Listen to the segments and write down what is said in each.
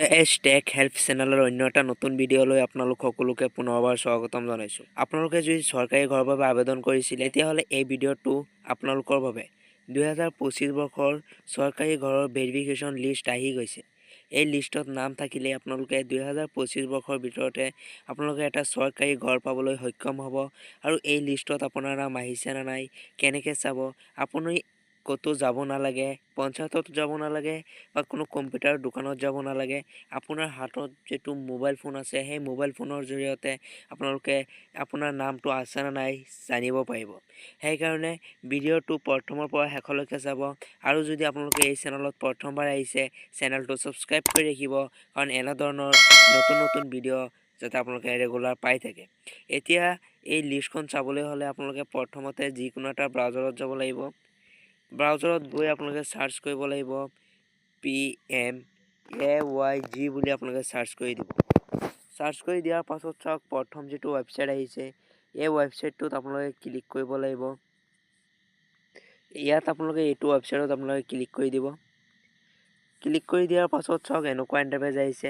Tech help চেনেলৰ অন্য এটা নতুন ভিডিঅ'লৈ আপোনালোক সকলোকে পুনৰবাৰ স্বাগতম জনাইছোঁ। আপোনালোকে যদি চৰকাৰী ঘৰৰ বাবে আবেদন কৰিছিল তেতিয়াহ'লে এই ভিডিঅ'টো আপোনালোকৰ বাবে 2025 বৰ্ষৰ চৰকাৰী ঘৰৰ ভেৰিফিকেশ্যন লিষ্ট আহি গৈছে। এই লিষ্টত নাম থাকিলে আপোনালোকে 2025 বৰ্ষৰ ভিতৰতে আপোনালোকে এটা চৰকাৰী ঘৰ পাবলৈ সক্ষম হ'ব। আৰু এই লিষ্টত আপোনাৰ নাম আহিছে নে নাই কেনেকৈ চাব, আপুনি ক'তো যাব নালাগে, পঞ্চায়তত যাব নালাগে বা কোনো কম্পিউটাৰ দোকানত যাব নালাগে। আপোনাৰ হাতত যেটো মোবাইল ফোন আছে সেই মোবাইল ফোনৰ জৰিয়তে আপোনালোকে আপোনাৰ নামটো আছে নে নাই জানিব পাৰিব। সেইকাৰণে ভিডিঅ'টো প্ৰথমৰ পৰা শেষলৈকে চাব। আৰু যদি আপোনালোকে এই চেনেলত প্ৰথমবাৰ আহিছে চেনেলটো ছাবস্ক্ৰাইব কৰি ৰাখিব, কাৰণ এনে ধৰণৰ নতুন নতুন ভিডিঅ' যাতে আপোনালোকে ৰেগুলাৰ পাই থাকে। এতিয়া এই লিষ্টখন চাবলৈ হ'লে আপোনালোকে প্ৰথমতে যিকোনো এটা ব্ৰাউজাৰত যাব লাগিব। ব্ৰাউজাৰত গৈ আপোনালোকে সাৰ্চ কৰিব লাগিব PMAYG বুলি আপোনালোকে সাৰ্চ কৰি দিব। সাৰ্চ কৰি দিয়াৰ পাছত চাওক প্ৰথম যেটো ৱেবসাইট আহিছে এই ৱেবসাইটটোত আপোনালোকে ক্লিক কৰিব লাগিব। ইয়াত আপোনালোকে এইটো ৱেবসাইটত আপোনালোকে ক্লিক কৰি দিব। ক্লিক কৰি দিয়াৰ পাছত চাওক এনেকুৱা ইন্টাৰফেস আহিছে।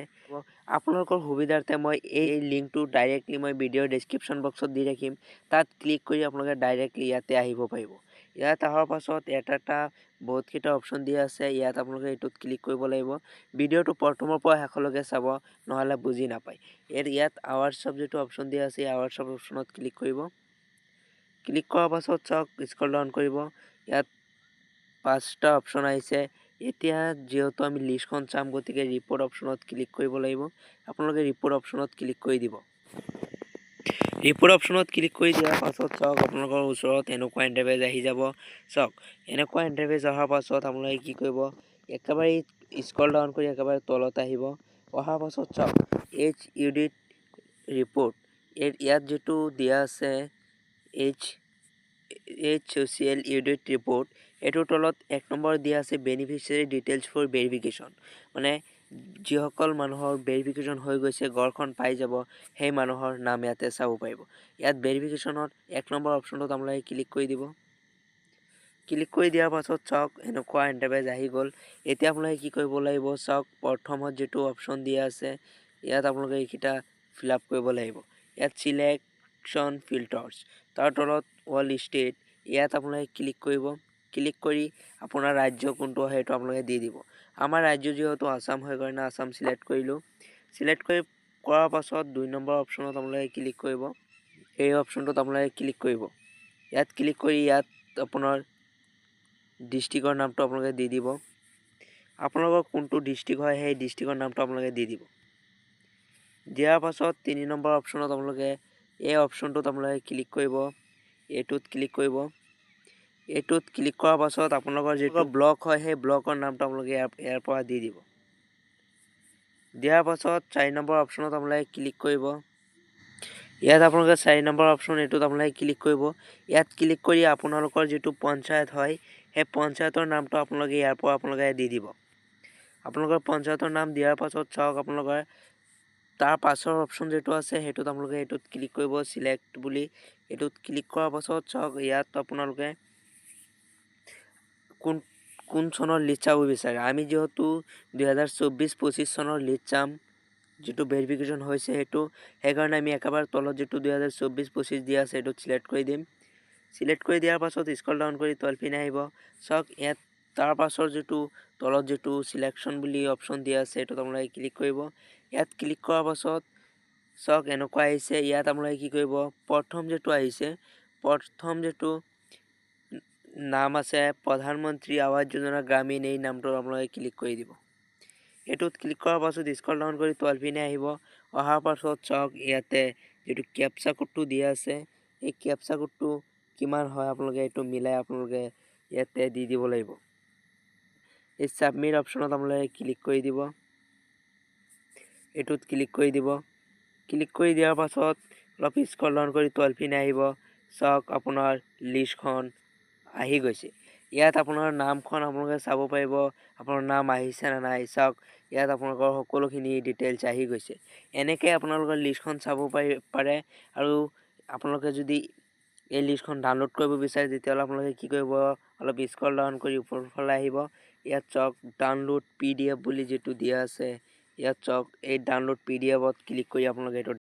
আপোনালোকৰ সুবিধাৰ্থে মই এই লিংকটো ডাইৰেক্টলি মই ভিডিঅ'ৰ ডেসক্ৰিপচন বক্সত দি ৰাখিম। তাত ক্লিক কৰি আপোনালোকে ডাইৰেক্টলি ইয়াতে আহিব পাৰিব। ইয়াত অহাৰ পাছত এটা বহুত কেইটা অপচন দিয়া আছে, ইয়াত আপোনালোকে এইটোত ক্লিক কৰিব লাগিব। ভিডিঅ'টো প্ৰথমৰ পৰা শেষলৈকে চাব, নহলে বুজি নাপায়। ইয়াত আৱাৰ্ছ অফ যেটো অপচন দিয়া আছে আৱাৰ্ছ অফ অপচনত ক্লিক কৰিব। ক্লিক কৰাৰ পাছত চাওক স্ক্ৰল ডাউন কৰিব। ইয়াত 5টা অপচন আহিছে। এতিয়া যেহেতু আমি লিষ্টখন চাম গতিকে ৰিপোৰ্ট অপচনত ক্লিক কৰিব লাগিব। আপোনালোকে ৰিপোৰ্ট অপচনত ক্লিক কৰি দিব। ৰিপোৰ্ট অপচনত ক্লিক কৰি দিয়াৰ পাছত চাওক আপোনালোকৰ ওচৰত এনেকুৱা ইন্টাৰফেস আহি যাব। চাওক এনেকুৱা ইন্টাৰফেস অহাৰ পাছত আপোনালোকে কি কৰিব, একেবাৰে স্ক্ৰল ডাউন কৰি একেবাৰে তলত আহিব। অহাৰ পাছত চাওক HUD ৰিপোৰ্ট ইয়াত যেটো দিয়া আছে social audit report, এটোৰ তলত 1 নম্বৰ দিয়া আছে বেনিফিচিয়াৰী ডিটেইলছ ফৰ ভেৰিফিকেশ্যন। মানে যিসকল মানুহৰ ভেৰিফিকেশ্যন হৈ গৈছে ঘৰখন পাই যাব, সেই মানুহৰ নাম ইয়াতে চাব পাৰিব। ইয়াত ভেৰিফিকেশ্যনত 1 নম্বৰ অপচনটোত আপোনালোকে ক্লিক কৰি দিব। ক্লিক কৰি দিয়াৰ পাছত চাওক এনেকুৱা ইন্টাৰফেস আহি গ'ল। এতিয়া আপোনালোকে কি কৰিব লাগিব, চাওক প্ৰথমত যেটো অপচন দিয়া আছে ইয়াত আপোনালোকে এইকিটা ফিল আপ কৰিব লাগিব। ইয়াত সিলেকশ্যন ফিল্টাৰ্ছ, তাৰ তলত অল ষ্টেট, ইয়াত আপোনালোকে ক্লিক কৰিব। ক্লিক কৰি আপোনাৰ ৰাজ্য কোনটো হয় সেইটো আপোনালোকে দি দিব। আমাৰ ৰাজ্য যেহেতু আসাম হয় কাৰণে আসাম সিলেক্ট কৰিলো। সিলেক্ট কৰাৰ পাছত 2 নম্বৰ অপচনত আপোনালোকে ক্লিক কৰিব। এই অপচনটোত আপোনালোকে ক্লিক কৰিব। ইয়াত ক্লিক কৰি ইয়াত আপোনাৰ ডিস্ট্ৰিক্টৰ নামটো আপোনালোকে দি দিব। আপোনালোকৰ কোনটো ডিস্ট্ৰিক্ট হয় সেই ডিস্ট্ৰিক্টৰ নামটো আপোনালোকে দি দিব। দিয়াৰ পাছত 3 নম্বৰ অপচনত আপোনালোকে এই অপচনটোত আপোনালোকে ক্লিক কৰিব। এইটোত ক্লিক কৰিব। এইটোত ক্লিক কৰাৰ পাছত আপোনালোকৰ যেটো ব্লক হয় সেই ব্লকৰ নামটো আপোনালোকে ইয়াৰ পৰা দি দিব। দিয়াৰ পাছত 4 নম্বৰ অপচনত আপোনালোকে ক্লিক কৰিব। ইয়াত আপোনালোকে 4 নম্বৰ অপচন এটোত আপোনালোকে ক্লিক কৰিব। ইয়াত ক্লিক কৰি আপোনালোকৰ যেটো পঞ্চায়ত হয় সেই পঞ্চায়তৰ নামটো আপোনালোকে ইয়াৰ পৰা আপোনালোকে দি দিব। আপোনালোকৰ পঞ্চায়তৰ নাম দিয়াৰ পাছত চাওক আপোনালোকৰ তাৰ পাছৰ অপচন যেটো আছে হেতুত আপোনালোকে এটোত ক্লিক কৰিব, সিলেক্ট বুলি। এটোত ক্লিক কৰাৰ পাছত চাওক ইয়াত আপোনালোকে কোন চনৰ লিষ্ট চাব বিচাৰে। আমি যেহেতু 2024-25 চনৰ লিষ্ট চাম, যেটো ভেৰিফিকেশ্যন হৈছে হেতু, সেইকাৰণে আমি একেবাৰে তলত যেটো 2024-25 দিয়া আছে এটোত সিলেক্ট কৰি দিম। সিলেক্ট কৰি দিয়াৰ পাছত স্ক্ৰল ডাউন কৰি তলপিনে আহিব। চাওক ইয়াত তাৰ পাছৰ যেটো তলত যেটো সিলেকশ্যন বুলি অপচন দিয়া আছে এটোত আপোনালোকে ক্লিক কৰিব। ইয়াত ক্লিক কৰাৰ পাছত চাওক এনেকুৱা আহিছে। ইয়াত আপোনালোকে কি কৰিব, প্ৰথম যেটো আহিছে, প্ৰথম যেটো নাম আছে প্ৰধানমন্ত্ৰী আৱাস যোজনা গ্ৰামীণ, এই নামটো আপোনালোকে ক্লিক কৰি দিব। এটোত ক্লিক কৰাৰ পাছত স্ক্ৰল ডাউন কৰি তলপিনে আহিব। অহাৰ পাছত চাওক ইয়াতে যেটো ক্যাপচা কোডটো দিয়া আছে এই ক্যাপচা কোডটো কিমান হয় আপোনালোকে এটো মিলাই আপোনালোকে ইয়াতে দি দিব লাগিব। এই সাবমিট অপচনত আপোনালোকে ক্লিক কৰি দিব। এটোত ক্লিক কৰি দিব। ক্লিক কৰি দিয়াৰ পাছত অলপ স্ক্ৰল ডাউন কৰি তলপিনে আহিব। চাওক আপোনাৰ লিষ্টখন আহি গৈছে। ইয়াত আপোনাৰ নামখন আপোনালোকে চাব পাৰিব, আপোনাৰ নাম আহিছে না নাই। চাওক ইয়াত আপোনালোকৰ সকলোখিনি ডিটেইলছ আহি গৈছে। এনেকৈ আপোনালোকৰ লিষ্টখন চাব পাৰে। আৰু আপোনালোকে যদি এই লিষ্টখন ডাউনলোড কৰিব বিচাৰে তেতিয়াহ'লে আপোনালোকে কি কৰিব, অলপ স্ক্ৰল ডাউন কৰি ওপৰৰ ফালে আহিব। ইয়াত চাওক ডাউনলোড PDF বুলি যেটো দিয়া আছে ইয়াত চাওক এই ডাউনলোড PDF ক্লিক কৰি আপোনালোকে এইটো